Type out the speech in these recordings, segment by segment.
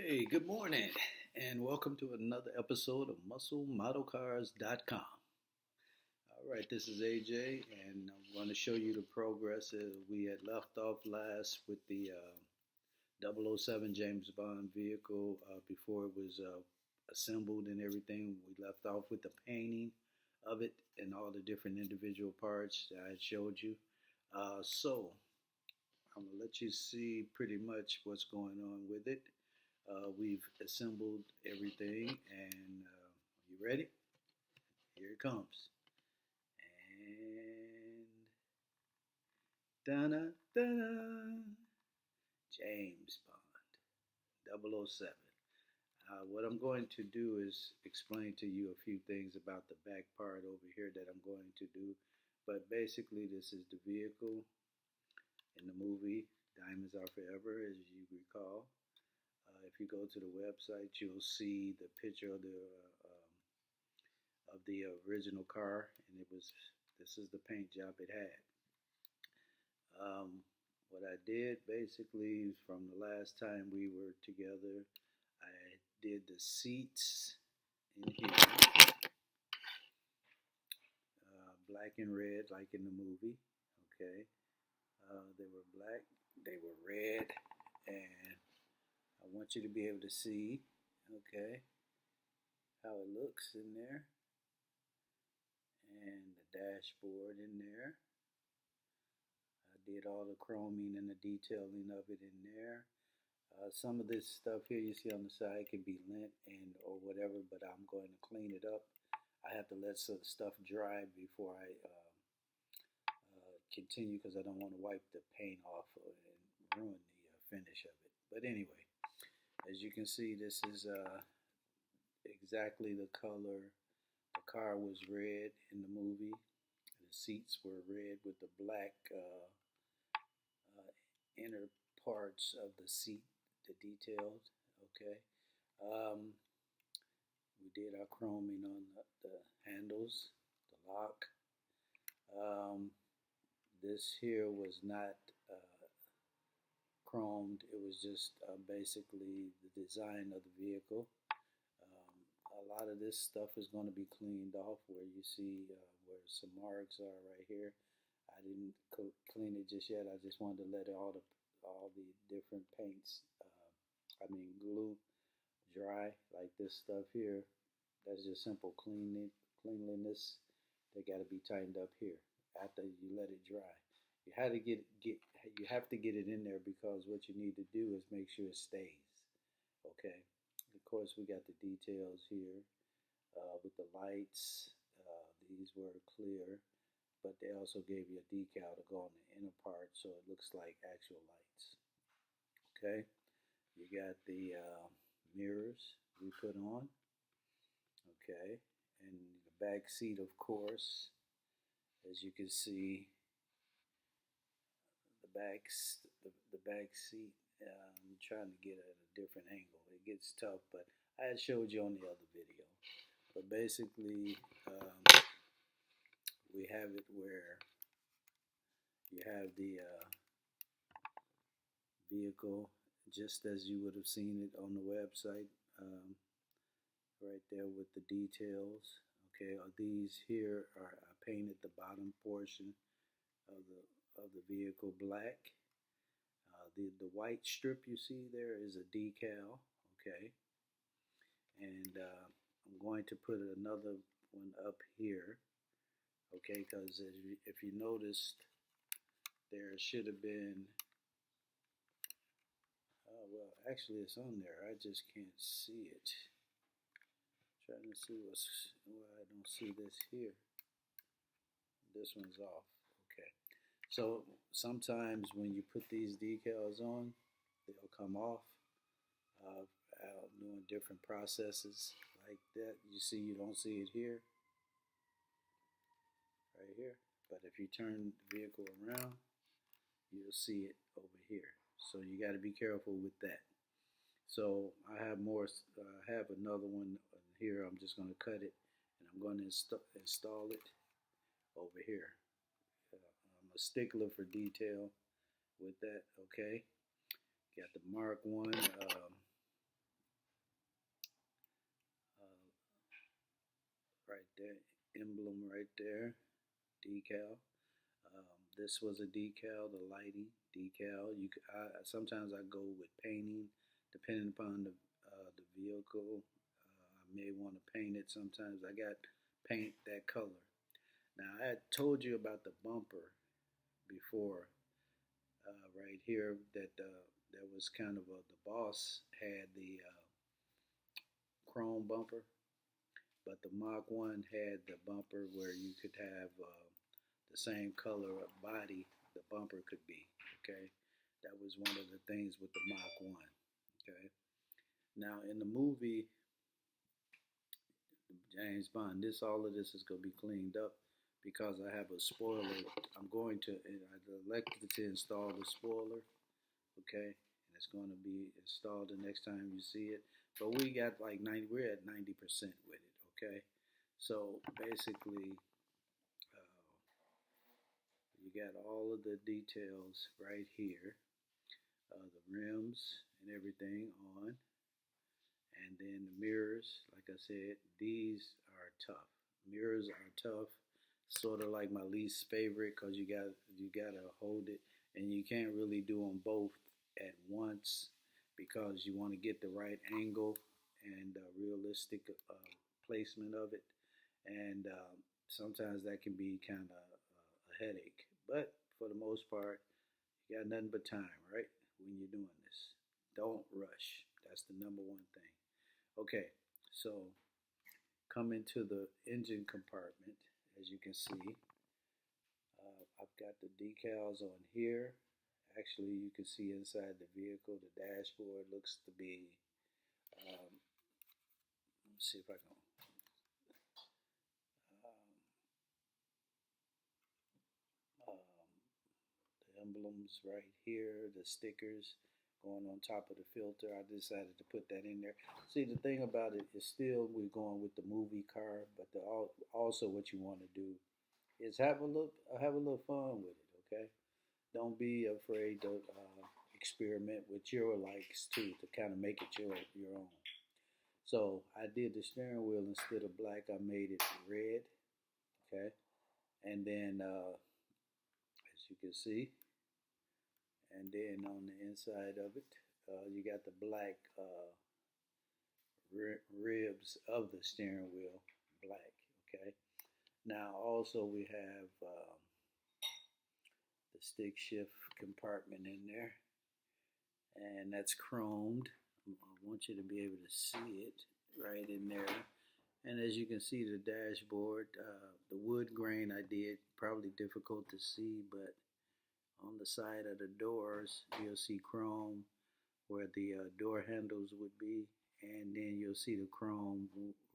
Hey, good morning, and welcome to another episode of MuscleModelCars.com. All right, this is AJ, and I'm going to show you the progress we had left off last with the 007 James Bond vehicle before it was assembled and everything. We left off with the painting of it and all the different individual parts that I had showed you. So I'm going to let you see pretty much what's going on with it. We've assembled everything, and you ready? Here it comes. And da da James Bond 007. What I'm going to do is explain to you a few things about the back part over here that I'm going to do. But basically, this is the vehicle in the movie Diamonds Are Forever, as you recall. If you go to the website, you'll see the picture of the original car, and this is the paint job it had. What I did basically from the last time we were together, I did the seats in here, black and red like in the movie. Okay, they were black, they were red, and I want you to be able to see, okay, how it looks in there, and the dashboard in there. I did all the chroming and the detailing of it in there. Some of this stuff here you see on the side can be lint and or whatever, but I'm going to clean it up. I have to let some stuff dry before I continue, because I don't want to wipe the paint off and ruin the finish of it. But anyway, as you can see, this is exactly the color. The car was red in the movie. The seats were red with the black inner parts of the seat, the details. Okay. We did our chroming on the handles, the lock. This here was not chromed. It was just basically the design of the vehicle. A lot of this stuff is going to be cleaned off, where you see where some marks are right here. I didn't clean it just yet. I just wanted to let all the different paints, glue, dry, like this stuff here. That's just simple cleanliness. They got to be tightened up here after you let it dry. You have to get it in there, because what you need to do is make sure it stays. Okay. Of course, we got the details here with the lights. These were clear, but they also gave you a decal to go on the inner part, so it looks like actual lights. Okay. You got the mirrors we put on. Okay. And the back seat, of course, as you can see, the back seat. I'm trying to get at a different angle. It gets tough, but I had showed you on the other video. But basically, we have it where you have the vehicle just as you would have seen it on the website, right there with the details. Okay, these here are I painted the bottom portion of the vehicle black. The white strip you see there is a decal. Okay, and I'm going to put another one up here. Okay, because if you noticed, there should have been. Well, actually, it's on there. I just can't see it. I'm trying to see why I don't see this here. This one's off. Okay. So sometimes when you put these decals on, they'll come off. Doing different processes like that. You don't see it here, right here. But if you turn the vehicle around, you'll see it over here. So you got to be careful with that. So I have more. I have another one here. I'm just going to cut it, and I'm going to install it over here. I'm a stickler for detail with that. Okay, got the Mark 1 the emblem right there, decal. This was a decal, the lighting decal. Sometimes I go with painting, depending upon the vehicle. I may want to paint it. Sometimes I got paint that color. Now I had told you about the bumper before, right here, that was kind of the boss had the chrome bumper, but the Mach 1 had the bumper where you could have the same color of body the bumper could be. Okay, that was one of the things with the Mach 1. Okay, now in the movie James Bond, all of this is going to be cleaned up because I have a spoiler. I elected to install the spoiler. Okay, and it's going to be installed the next time you see it. But we got like 90. We're at 90% with it. Okay, so basically, you got all of the details right here, the rims and everything on, and then the mirrors. Like I said, these are tough. Mirrors are tough. Sort of like my least favorite because you gotta hold it, and you can't really do them both at once because you want to get the right angle and realistic placement of it, and sometimes that can be kind of a headache. But for the most part, you got nothing but time, right? When you're doing this, don't rush. That's the number one thing. Okay, so coming to the engine compartment, as you can see, I've got the decals on here. Actually, you can see inside the vehicle, the dashboard looks to be, let's see if I can, the emblems right here, the stickers going on top of the filter. I decided to put that in there. See, the thing about it is still we're going with the movie car, but also what you want to do is have a little fun with it. Okay, don't be afraid to experiment with your likes too, to kind of make it your own. So I did the steering wheel instead of black. I made it red. Okay, and then as you can see, and then on the inside of it, you got the black ribs of the steering wheel, black. Okay. Now also we have the stick shift compartment in there, and that's chromed. I want you to be able to see it right in there. And as you can see, the dashboard, the wood grain I did, probably difficult to see, but on the side of the doors, you'll see chrome where the door handles would be, and then you'll see the chrome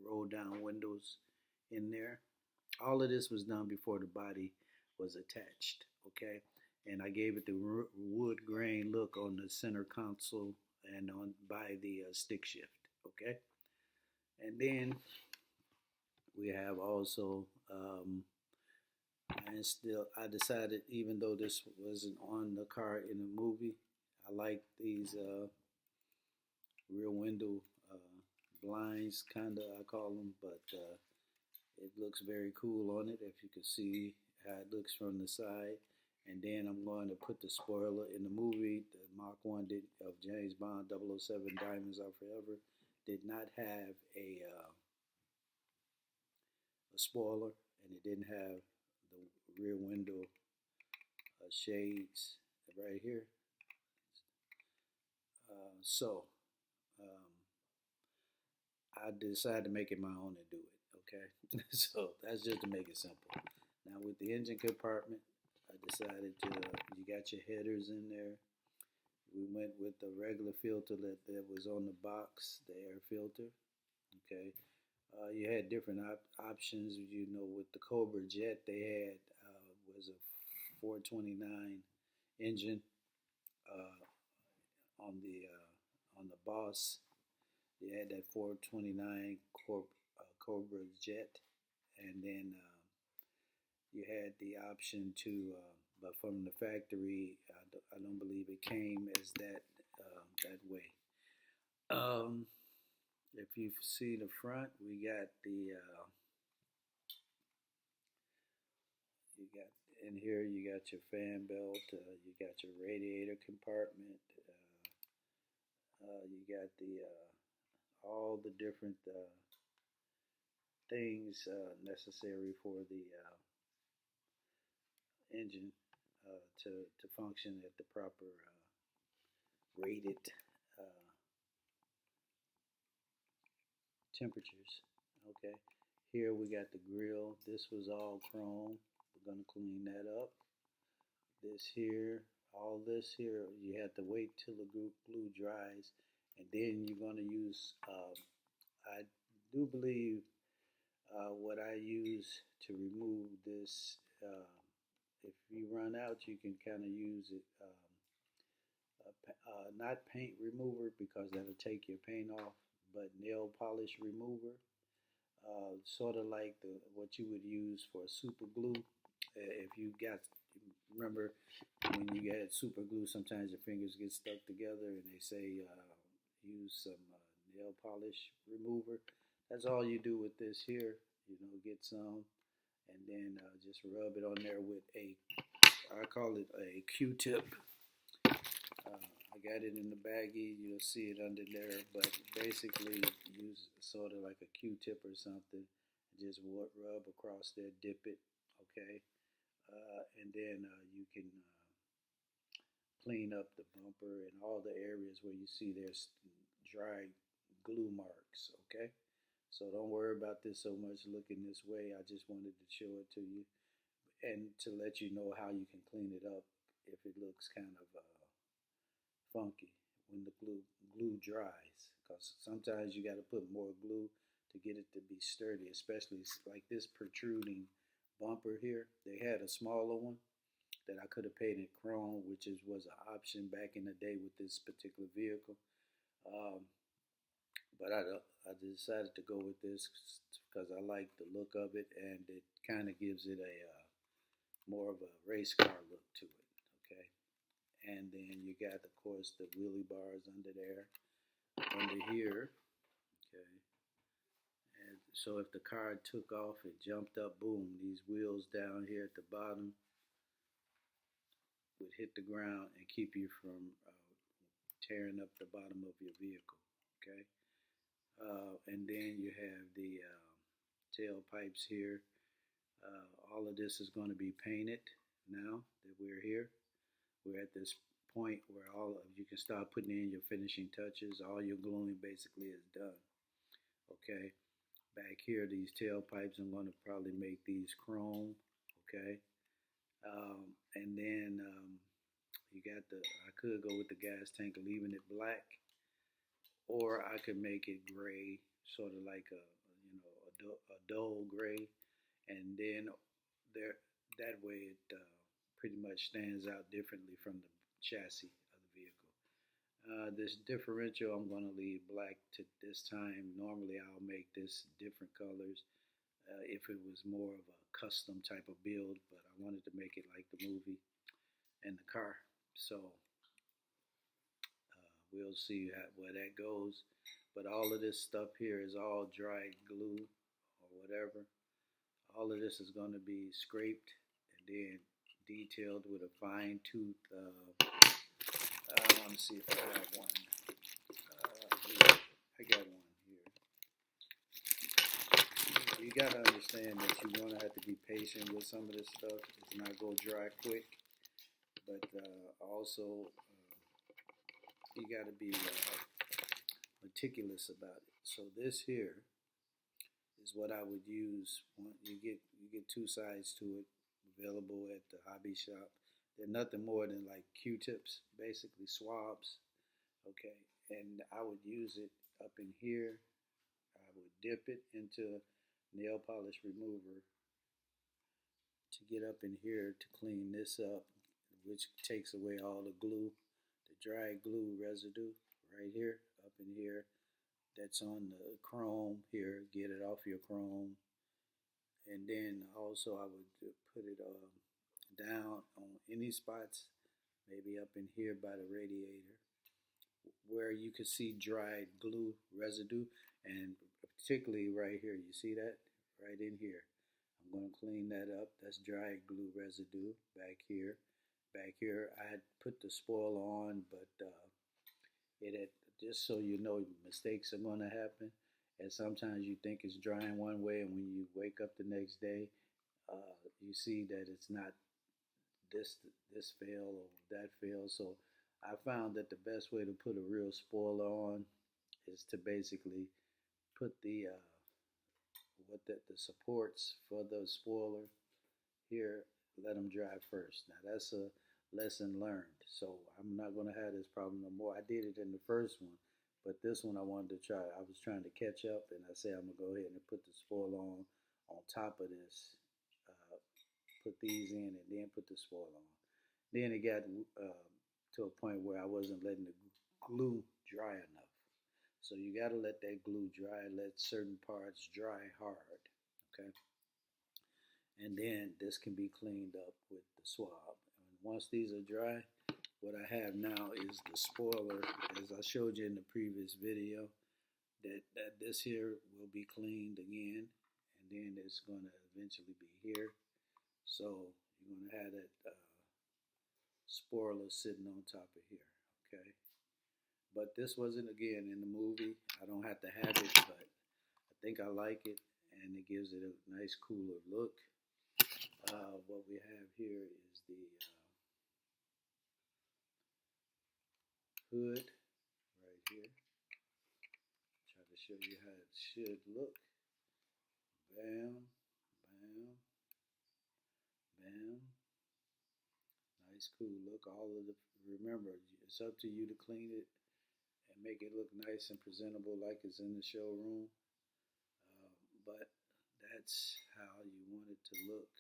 roll down windows in there. All of this was done before the body was attached, okay? And I gave it the wood grain look on the center console and on by the stick shift, okay? And then we have also, I decided, even though this wasn't on the car in the movie, I like these rear window blinds, kind of, I call them, but it looks very cool on it, if you can see how it looks from the side. And then I'm going to put the spoiler in the movie. The Mach 1 of James Bond 007 Diamonds Are Forever did not have a spoiler, and it didn't have the rear window shades right here. So I decided to make it my own and do it. Okay, so that's just to make it simple. Now with the engine compartment, I decided to, you got your headers in there. We went with the regular filter that was on the box, the air filter. Okay, you had different options. You know, with the Cobra Jet, they had was a 429 engine on the Boss. They had that 429 Cobra Jet, and then you had the option to, but from the factory, I don't believe it came as that way. If you see the front, we got the in here you got your fan belt, you got your radiator compartment, you got the all the different things necessary for the engine to function at the proper rated uh, temperatures. Okay, here we got the grill. This was all chrome. We're gonna clean that up. This here, all this here, you have to wait till the glue dries, and then you're gonna use. I do believe what I use to remove this. If you run out, you can kind of use it. Not paint remover because that'll take your paint off, but nail polish remover, sort of like what you would use for super glue. If you got, remember when you get super glue, sometimes your fingers get stuck together, and they say use some nail polish remover. That's all you do with this here. Get some, and then just rub it on there with I call it a Q-tip. I got it in the baggie. You'll see it under there, but basically use sort of like a Q-tip or something. Just rub across there, dip it, okay, and then you can clean up the bumper and all the areas where you see there's dry glue marks, okay. So don't worry about this so much looking this way. I just wanted to show it to you and to let you know how you can clean it up if it looks kind of funky when the glue dries, because sometimes you got to put more glue to get it to be sturdy, especially like this protruding bumper here. They had a smaller one that I could have painted chrome, which was an option back in the day with this particular vehicle. But I decided to go with this because I like the look of it, and it kind of gives it a more of a race car look to it. Okay, and then you got, of course, the wheelie bars under there, under here. Okay, and so if the car took off, it jumped up, boom, these wheels down here at the bottom would hit the ground and keep you from tearing up the bottom of your vehicle. Okay. And then you have the tailpipes here. All of this is going to be painted now that we're here. We're at this point where you can start putting in your finishing touches. All your gluing basically is done. Okay. Back here, these tailpipes, I'm going to probably make these chrome. Okay. And then you got I could go with the gas tank, leaving it black. Or I could make it gray, sort of like a dull gray, and then that way it pretty much stands out differently from the chassis of the vehicle. This differential I'm going to leave black to this time. Normally I'll make this different colors if it was more of a custom type of build, but I wanted to make it like the movie and the car. So we'll see where that goes. But all of this stuff here is all dried glue or whatever. All of this is going to be scraped and then detailed with a fine tooth. I want to see if I have one. Here. I got one here. You got to understand that you're going to have to be patient with some of this stuff. It's not going to dry quick. But also, you got to be meticulous about it. So this here is what I would use. You get two sides to it, available at the hobby shop. They're nothing more than like Q-tips, basically swabs. Okay, and I would use it up in here. I would dip it into nail polish remover to get up in here to clean this up, which takes away all the glue, the dry glue residue right here, up in here. That's on the chrome here. Get it off your chrome. And then also I would put it down on any spots, maybe up in here by the radiator, where you could see dried glue residue, and particularly right here. You see that? Right in here. I'm going to clean that up. That's dry glue residue back here. Back here, I had put the spoiler on, but it had, just so you know, mistakes are going to happen. And sometimes you think it's drying one way, and when you wake up the next day, you see that it's not this this fail or that fail. So I found that the best way to put a real spoiler on is to basically put the the supports for the spoiler here, let them dry first. Now that's a lesson learned. So I'm not going to have this problem no more. I did it in the first one, but this one I wanted to try. I was trying to catch up, and I said I'm gonna go ahead and put the spoiler on top of this. Put these in, and then put the spoiler on. Then it got to a point where I wasn't letting the glue dry enough. So you got to let that glue dry. Let certain parts dry hard. Okay. And then this can be cleaned up with the swab. And once these are dry, what I have now is the spoiler, as I showed you in the previous video, that this here will be cleaned again, and then it's going to eventually be here. So you're going to have that spoiler sitting on top of here, okay? But this wasn't, again, in the movie. I don't have to have it, but I think I like it, and it gives it a nice, cooler look. What we have here is the hood right here. Try to show you how it should look. Bam, bam, bam. Nice, cool look. All of the, remember, it's up to you to clean it and make it look nice and presentable like it's in the showroom. But that's how you want it to look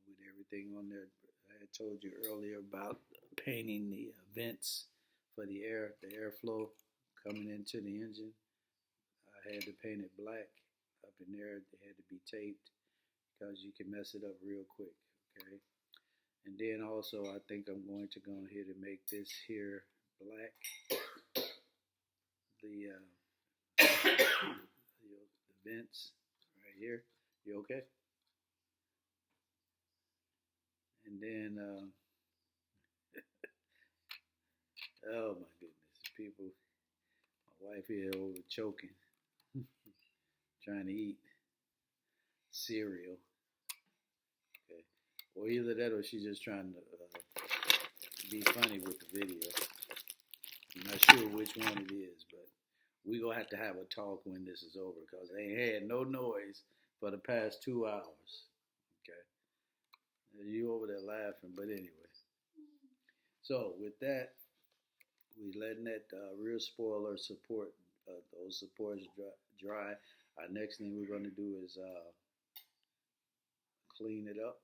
with everything on there. I had told you earlier about painting the vents for the airflow coming into the engine. I had to paint it black up in there. They had to be taped because you can mess it up real quick, okay? And then also I think I'm going to go ahead and make this here black. The vents right here. You okay? And then, oh my goodness, people, my wife here over choking, trying to eat cereal. Okay, or either that or she's just trying to be funny with the video. I'm not sure which one it is, but we gonna have to have a talk when this is over because they ain't had no noise for the past 2 hours. Okay, you over there laughing, but anyway. So with that, we letting that rear spoiler support those supports dry. Our next thing we're gonna do is clean it up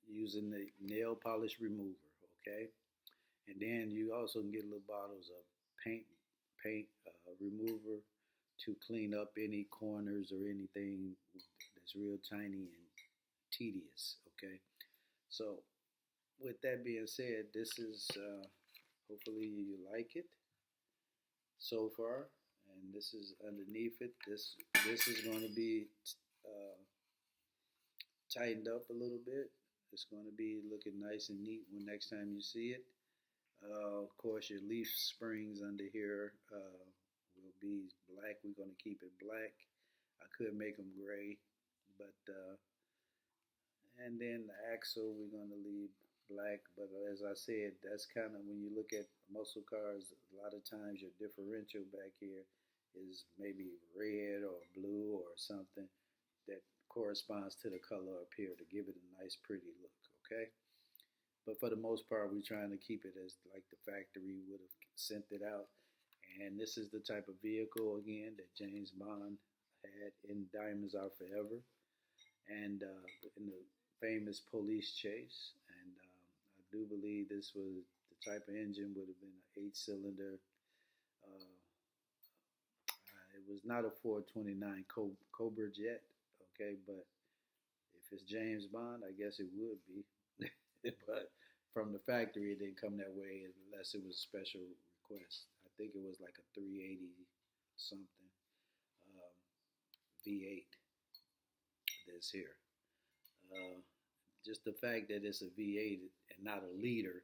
using the nail polish remover. Okay. And then you also can get little bottles of paint remover to clean up any corners or anything that's real tiny and tedious. Okay, so with that being said, this is hopefully you like it so far, and this is underneath it. This is going to be tightened up a little bit. It's going to be looking nice and neat when next time you see it. Of course, your leaf springs under here will be black. We're going to keep it black. I could make them gray, but and then the axle we're going to leave black. But as I said, that's kind of when you look at muscle cars, a lot of times your differential back here is maybe red or blue or something that corresponds to the color up here to give it a nice, pretty look. Okay. But for the most part, we're trying to keep it as like the factory would have sent it out. And this is the type of vehicle, again, that James Bond had in Diamonds Are Forever. And in the famous police chase. And I do believe this was the type of engine would have been an 8-cylinder. It was not a 429 Cobra jet, okay, but if it's James Bond, I guess it would be. But from the factory, it didn't come that way unless it was a special request. I think it was like a 380 something V8. this here. Uh, just the fact that it's a V8 and not a liter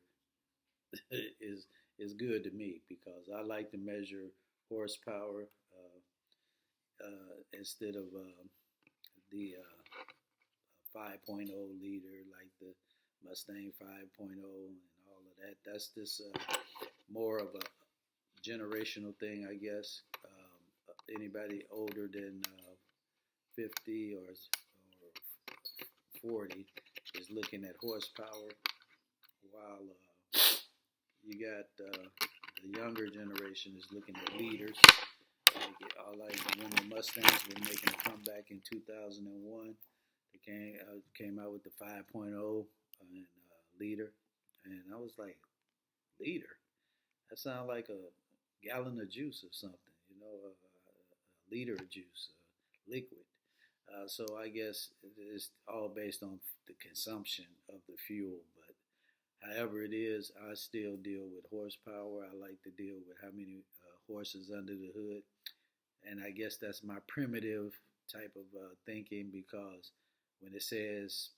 is is good to me because I like to measure horsepower instead of the 5.0 liter like the Mustang 5.0 and all of that. That's just more of a generational thing, I guess. Anybody older than 50 or 40 is looking at horsepower, while you got the younger generation is looking at liters. Like when the Mustangs were making a comeback in 2001, they came out with the 5.0 and liter, and I was like, liter? That sounds like a gallon of juice or something, a liter of juice, liquid. So I guess it's all based on the consumption of the fuel. But however it is, I still deal with horsepower. I like to deal with how many horses under the hood. And I guess that's my primitive type of thinking, because when it says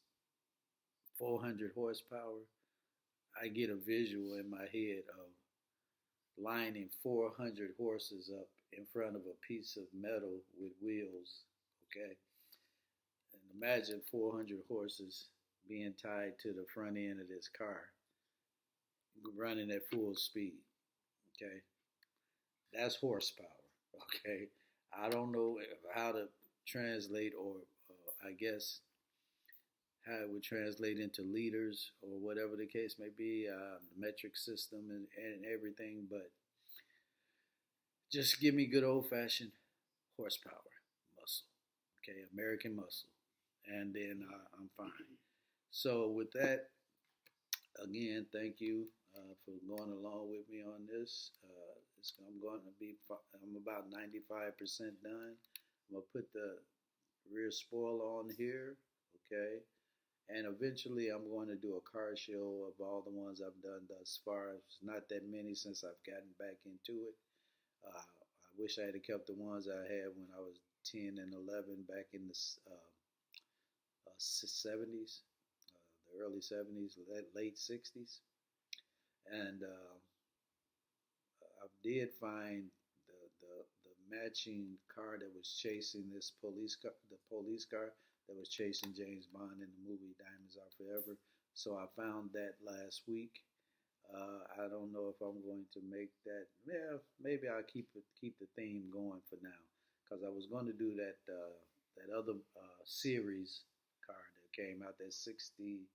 400 horsepower, I get a visual in my head of lining 400 horses up in front of a piece of metal with wheels, okay? And imagine 400 horses being tied to the front end of this car, running at full speed, okay? That's horsepower, okay? I don't know how to translate, or I guess how it would translate into liters or whatever the case may be, the metric system and everything, but just give me good old-fashioned horsepower, muscle, okay, American muscle, and then I'm fine. So with that, again, thank you for going along with me on this. I'm about 95% done. I'm going to put the rear spoiler on here, okay? And eventually I'm going to do a car show of all the ones I've done thus far. It's not that many since I've gotten back into it. I wish I had kept the ones I had when I was 10 and 11 back in the 70s, the early 70s, late 60s. And I did find the matching car that was chasing the police car that was chasing James Bond in the movie Diamonds Are Forever. So I found that last week. I don't know if I'm going to make that. Yeah, maybe I'll keep the theme going for now, because I was going to do that other series car that came out, that 60.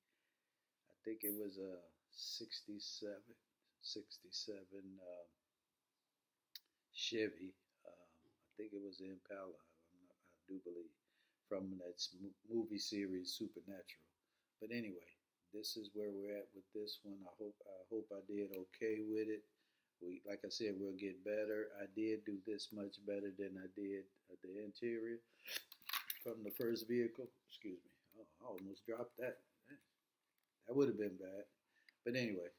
I think it was a 67 Chevy. I think it was Impala. I do believe, from that movie series Supernatural. But anyway, this is where we're at with this one. I hope I did okay with it. Like I said, we'll get better. I did do this much better than I did the interior from the first vehicle. Excuse me. Oh, I almost dropped that. That would have been bad. But anyway,